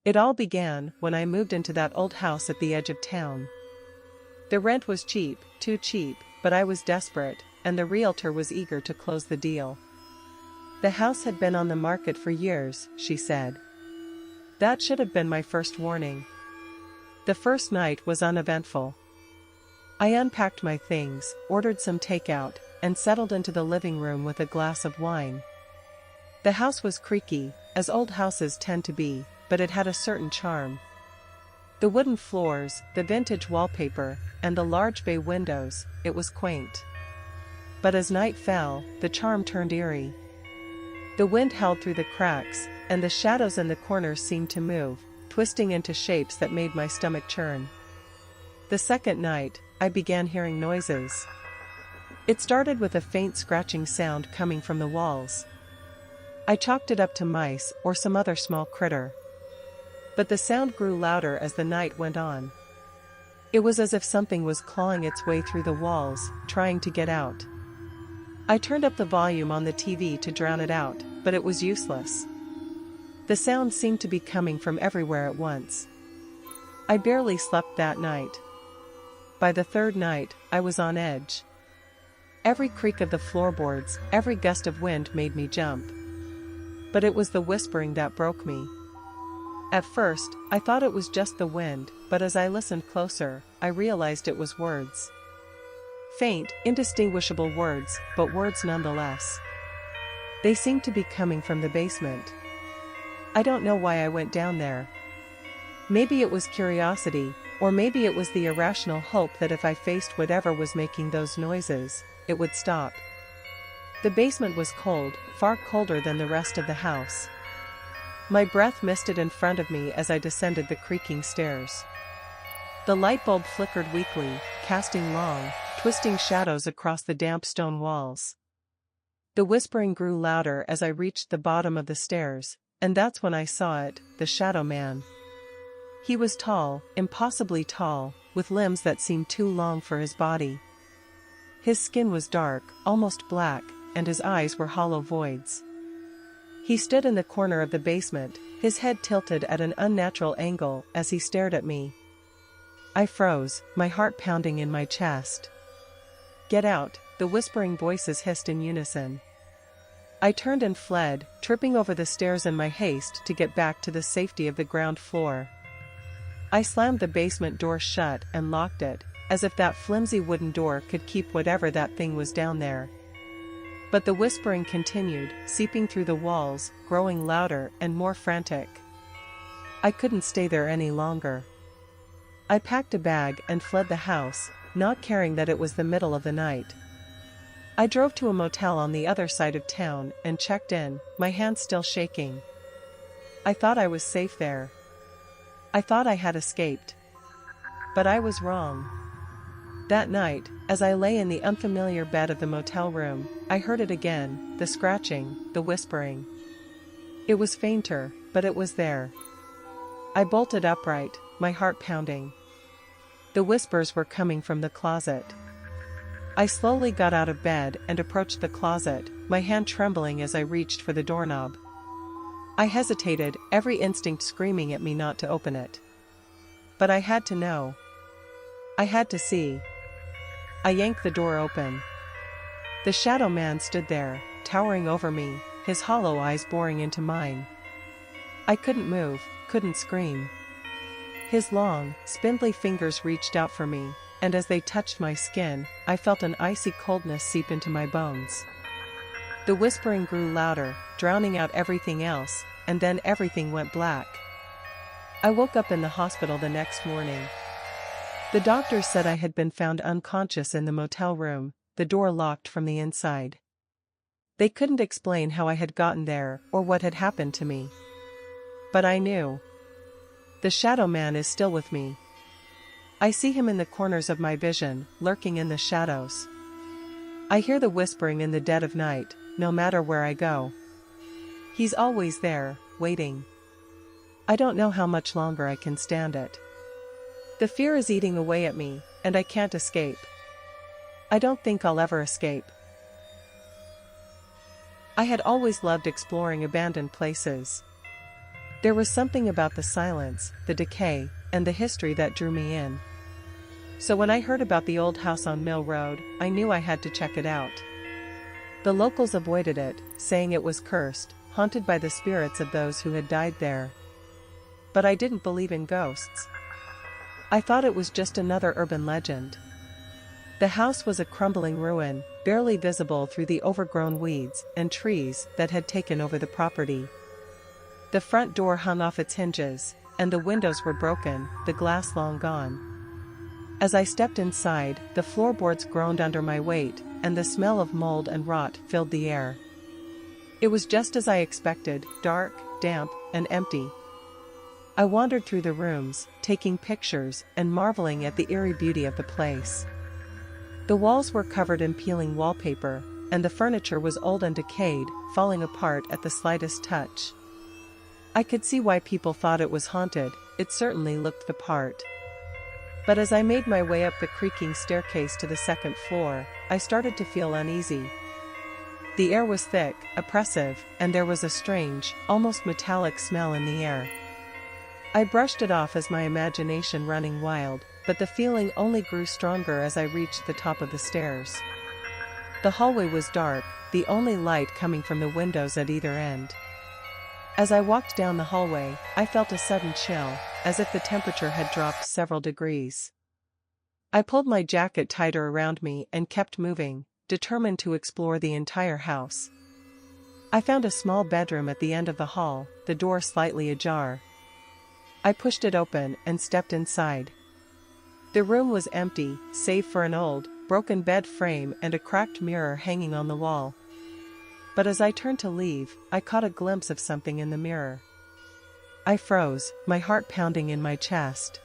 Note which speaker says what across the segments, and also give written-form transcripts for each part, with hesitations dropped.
Speaker 1: It all began when I moved into that old house at the edge of town. The rent was cheap, too cheap, but I was desperate, and the realtor was eager to close the deal. The house had been on the market for years, she said. That should have been my first warning. The first night was uneventful. I unpacked my things, ordered some takeout, and settled into the living room with a glass of wine. The house was creaky, as old houses tend to be, but it had a certain charm. The wooden floors, the vintage wallpaper, and the large bay windows, it was quaint. But as night fell, the charm turned eerie. The wind howled through the cracks, and the shadows in the corners seemed to move, twisting into shapes that made my stomach churn. The second night, I began hearing noises. It started with a faint scratching sound coming from the walls. I chalked it up to mice or some other small critter. But the sound grew louder as the night went on. It was as if something was clawing its way through the walls, trying to get out. I turned up the volume on the TV to drown it out, but it was useless. The sound seemed to be coming from everywhere at once. I barely slept that night. By the third night, I was on edge. Every creak of the floorboards, every gust of wind made me jump. But it was the whispering that broke me. At first, I thought it was just the wind, but as I listened closer, I realized it was words. Faint, indistinguishable words, but words nonetheless. They seemed to be coming from the basement. I don't know why I went down there. Maybe it was curiosity, or maybe it was the irrational hope that if I faced whatever was making those noises, it would stop. The basement was cold, far colder than the rest of the house. My breath misted in front of me as I descended the creaking stairs. The light bulb flickered weakly, casting long, twisting shadows across the damp stone walls. The whispering grew louder as I reached the bottom of the stairs, and that's when I saw it, the shadow man. He was tall, impossibly tall, with limbs that seemed too long for his body. His skin was dark, almost black, and his eyes were hollow voids. He stood in the corner of the basement, his head tilted at an unnatural angle as he stared at me. I froze, my heart pounding in my chest. "Get out," the whispering voices hissed in unison. I turned and fled, tripping over the stairs in my haste to get back to the safety of the ground floor. I slammed the basement door shut and locked it, as if that flimsy wooden door could keep whatever that thing was down there. But the whispering continued, seeping through the walls, growing louder and more frantic. I couldn't stay there any longer. I packed a bag and fled the house, not caring that it was the middle of the night. I drove to a motel on the other side of town and checked in, my hands still shaking. I thought I was safe there. I thought I had escaped. But I was wrong. That night, as I lay in the unfamiliar bed of the motel room, I heard it again, the scratching, the whispering. It was fainter, but it was there. I bolted upright, my heart pounding. The whispers were coming from the closet. I slowly got out of bed and approached the closet, my hand trembling as I reached for the doorknob. I hesitated, every instinct screaming at me not to open it. But I had to know. I had to see. I yanked the door open. The shadow man stood there, towering over me, his hollow eyes boring into mine. I couldn't move, couldn't scream. His long, spindly fingers reached out for me, and as they touched my skin, I felt an icy coldness seep into my bones. The whispering grew louder, drowning out everything else, and then everything went black. I woke up in the hospital the next morning. The doctors said I had been found unconscious in the motel room, the door locked from the inside. They couldn't explain how I had gotten there or what had happened to me. But I knew. The shadow man is still with me. I see him in the corners of my vision, lurking in the shadows. I hear the whispering in the dead of night, no matter where I go. He's always there, waiting. I don't know how much longer I can stand it. The fear is eating away at me, and I can't escape. I don't think I'll ever escape. I had always loved exploring abandoned places. There was something about the silence, the decay, and the history that drew me in. So when I heard about the old house on Mill Road, I knew I had to check it out. The locals avoided it, saying it was cursed, haunted by the spirits of those who had died there. But I didn't believe in ghosts. I thought it was just another urban legend. The house was a crumbling ruin, barely visible through the overgrown weeds and trees that had taken over the property. The front door hung off its hinges, and the windows were broken, the glass long gone. As I stepped inside, the floorboards groaned under my weight, and the smell of mold and rot filled the air. It was just as I expected, dark, damp, and empty. I wandered through the rooms, taking pictures and marveling at the eerie beauty of the place. The walls were covered in peeling wallpaper, and the furniture was old and decayed, falling apart at the slightest touch. I could see why people thought it was haunted, it certainly looked the part. But as I made my way up the creaking staircase to the second floor, I started to feel uneasy. The air was thick, oppressive, and there was a strange, almost metallic smell in the air. I brushed it off as my imagination running wild, but the feeling only grew stronger as I reached the top of the stairs. The hallway was dark, the only light coming from the windows at either end. As I walked down the hallway, I felt a sudden chill, as if the temperature had dropped several degrees. I pulled my jacket tighter around me and kept moving, determined to explore the entire house. I found a small bedroom at the end of the hall, the door slightly ajar. I pushed it open and stepped inside. The room was empty, save for an old, broken bed frame and a cracked mirror hanging on the wall. But as I turned to leave, I caught a glimpse of something in the mirror. I froze, my heart pounding in my chest.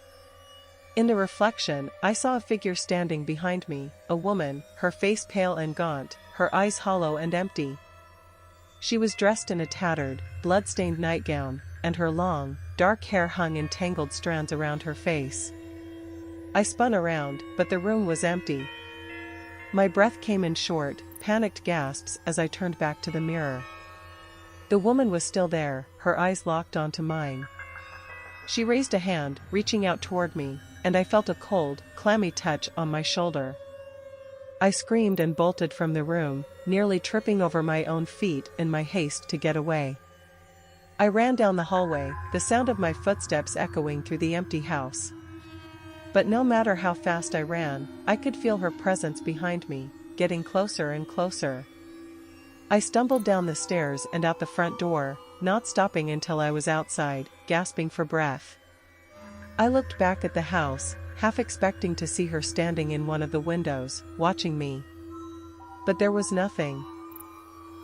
Speaker 1: In the reflection, I saw a figure standing behind me, a woman, her face pale and gaunt, her eyes hollow and empty. She was dressed in a tattered, blood-stained nightgown, and her long, dark hair hung in tangled strands around her face. I spun around, but the room was empty. My breath came in short, panicked gasps as I turned back to the mirror. The woman was still there, her eyes locked onto mine. She raised a hand, reaching out toward me, and I felt a cold, clammy touch on my shoulder. I screamed and bolted from the room, nearly tripping over my own feet in my haste to get away. I ran down the hallway, the sound of my footsteps echoing through the empty house. But no matter how fast I ran, I could feel her presence behind me, getting closer and closer. I stumbled down the stairs and out the front door, not stopping until I was outside, gasping for breath. I looked back at the house, half expecting to see her standing in one of the windows, watching me. But there was nothing.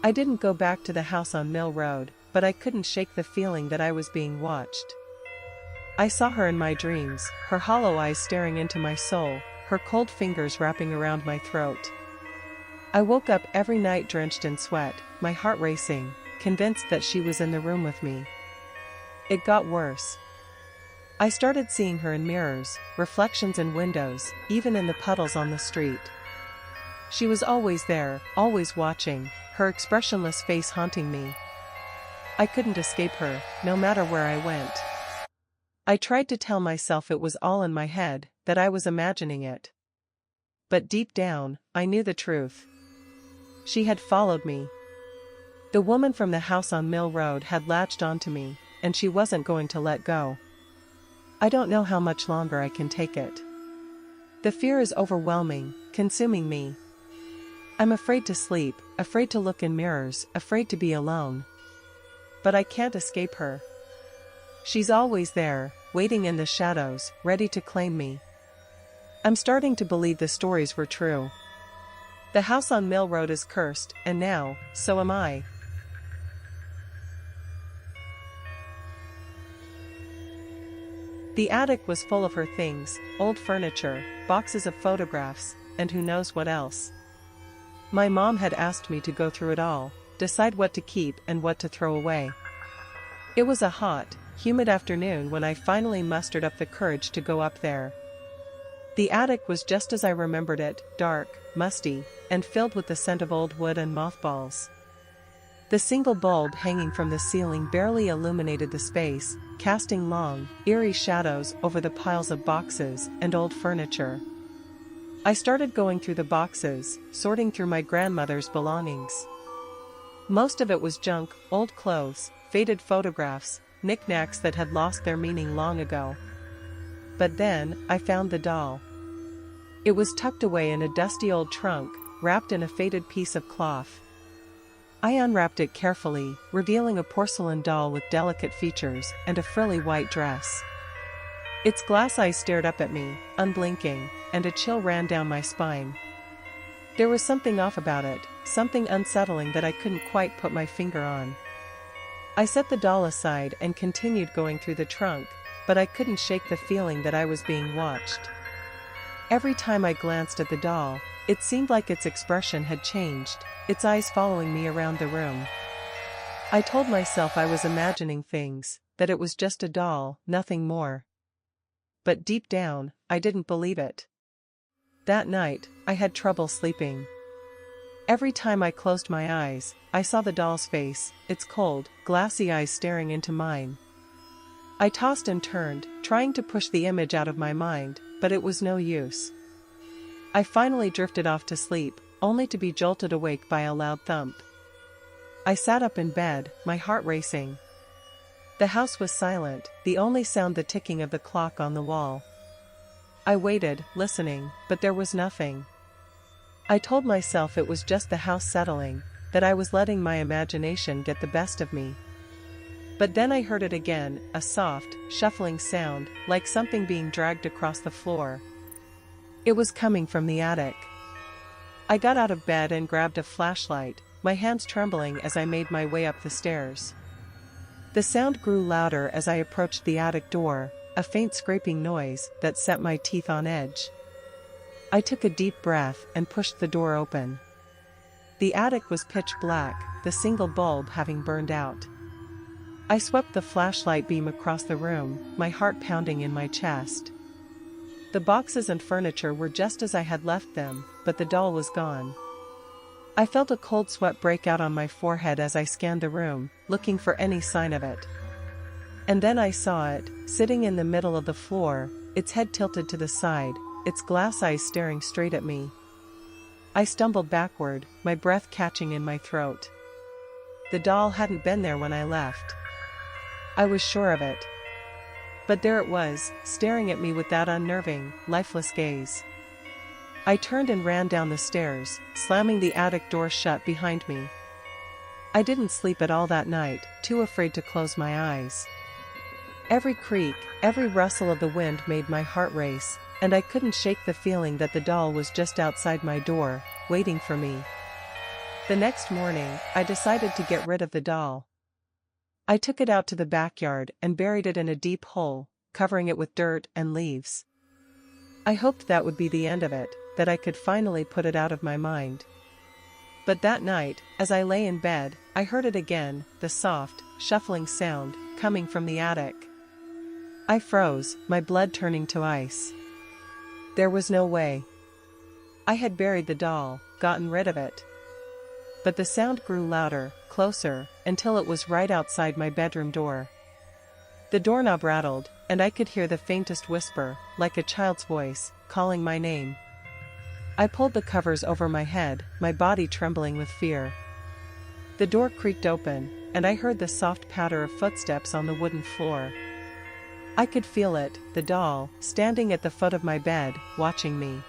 Speaker 1: I didn't go back to the house on Mill Road, but I couldn't shake the feeling that I was being watched. I saw her in my dreams, her hollow eyes staring into my soul, her cold fingers wrapping around my throat. I woke up every night drenched in sweat, my heart racing, convinced that she was in the room with me. It got worse. I started seeing her in mirrors, reflections in windows, even in the puddles on the street. She was always there, always watching, her expressionless face haunting me. I couldn't escape her, no matter where I went. I tried to tell myself it was all in my head, that I was imagining it. But deep down, I knew the truth. She had followed me. The woman from the house on Mill Road had latched onto me, and she wasn't going to let go. I don't know how much longer I can take it. The fear is overwhelming, consuming me. I'm afraid to sleep, afraid to look in mirrors, afraid to be alone. But I can't escape her. She's always there, waiting in the shadows, ready to claim me. I'm starting to believe the stories were true. The house on Mill Road is cursed, and now, so am I. The attic was full of her things, old furniture, boxes of photographs, and who knows what else. My mom had asked me to go through it all, decide what to keep and what to throw away. It was a hot, humid afternoon when I finally mustered up the courage to go up there. The attic was just as I remembered it, dark, musty, and filled with the scent of old wood and mothballs. The single bulb hanging from the ceiling barely illuminated the space, casting long, eerie shadows over the piles of boxes and old furniture. I started going through the boxes, sorting through my grandmother's belongings. Most of it was junk, old clothes, faded photographs, knickknacks that had lost their meaning long ago. But then, I found the doll. It was tucked away in a dusty old trunk, wrapped in a faded piece of cloth. I unwrapped it carefully, revealing a porcelain doll with delicate features and a frilly white dress. Its glass eyes stared up at me, unblinking, and a chill ran down my spine. There was something off about it, something unsettling that I couldn't quite put my finger on. I set the doll aside and continued going through the trunk, but I couldn't shake the feeling that I was being watched. Every time I glanced at the doll, it seemed like its expression had changed, its eyes following me around the room. I told myself I was imagining things, that it was just a doll, nothing more. But deep down, I didn't believe it. That night, I had trouble sleeping. Every time I closed my eyes, I saw the doll's face, its cold, glassy eyes staring into mine. I tossed and turned, trying to push the image out of my mind, but it was no use. I finally drifted off to sleep, only to be jolted awake by a loud thump. I sat up in bed, my heart racing. The house was silent, the only sound the ticking of the clock on the wall. I waited, listening, but there was nothing. I told myself it was just the house settling, that I was letting my imagination get the best of me. But then I heard it again, a soft, shuffling sound, like something being dragged across the floor. It was coming from the attic. I got out of bed and grabbed a flashlight, my hands trembling as I made my way up the stairs. The sound grew louder as I approached the attic door, a faint scraping noise that set my teeth on edge. I took a deep breath and pushed the door open. The attic was pitch black, the single bulb having burned out. I swept the flashlight beam across the room, my heart pounding in my chest. The boxes and furniture were just as I had left them, but the doll was gone. I felt a cold sweat break out on my forehead as I scanned the room, looking for any sign of it. And then I saw it, sitting in the middle of the floor, its head tilted to the side, its glass eyes staring straight at me. I stumbled backward, my breath catching in my throat. The doll hadn't been there when I left. I was sure of it. But there it was, staring at me with that unnerving, lifeless gaze. I turned and ran down the stairs, slamming the attic door shut behind me. I didn't sleep at all that night, too afraid to close my eyes. Every creak, every rustle of the wind made my heart race, and I couldn't shake the feeling that the doll was just outside my door, waiting for me. The next morning, I decided to get rid of the doll. I took it out to the backyard and buried it in a deep hole, covering it with dirt and leaves. I hoped that would be the end of it, that I could finally put it out of my mind. But that night, as I lay in bed, I heard it again, the soft, shuffling sound, coming from the attic. I froze, my blood turning to ice. There was no way. I had buried the doll, gotten rid of it. But the sound grew louder, closer, until it was right outside my bedroom door. The doorknob rattled, and I could hear the faintest whisper, like a child's voice, calling my name. I pulled the covers over my head, my body trembling with fear. The door creaked open, and I heard the soft patter of footsteps on the wooden floor. I could feel it, the doll, standing at the foot of my bed, watching me.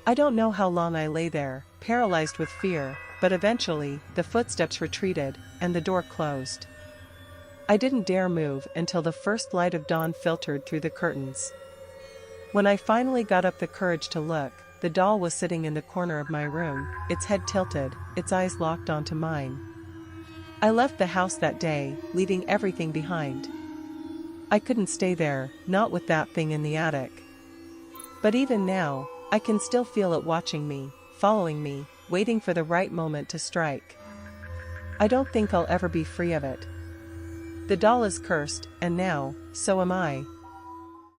Speaker 1: I don't know how long I lay there, paralyzed with fear, but eventually, the footsteps retreated, and the door closed. I didn't dare move until the first light of dawn filtered through the curtains. When I finally got up the courage to look, the doll was sitting in the corner of my room, its head tilted, its eyes locked onto mine. I left the house that day, leaving everything behind. I couldn't stay there, not with that thing in the attic. But even now, I can still feel it watching me, following me, waiting for the right moment to strike. I don't think I'll ever be free of it. The doll is cursed, and now, so am I.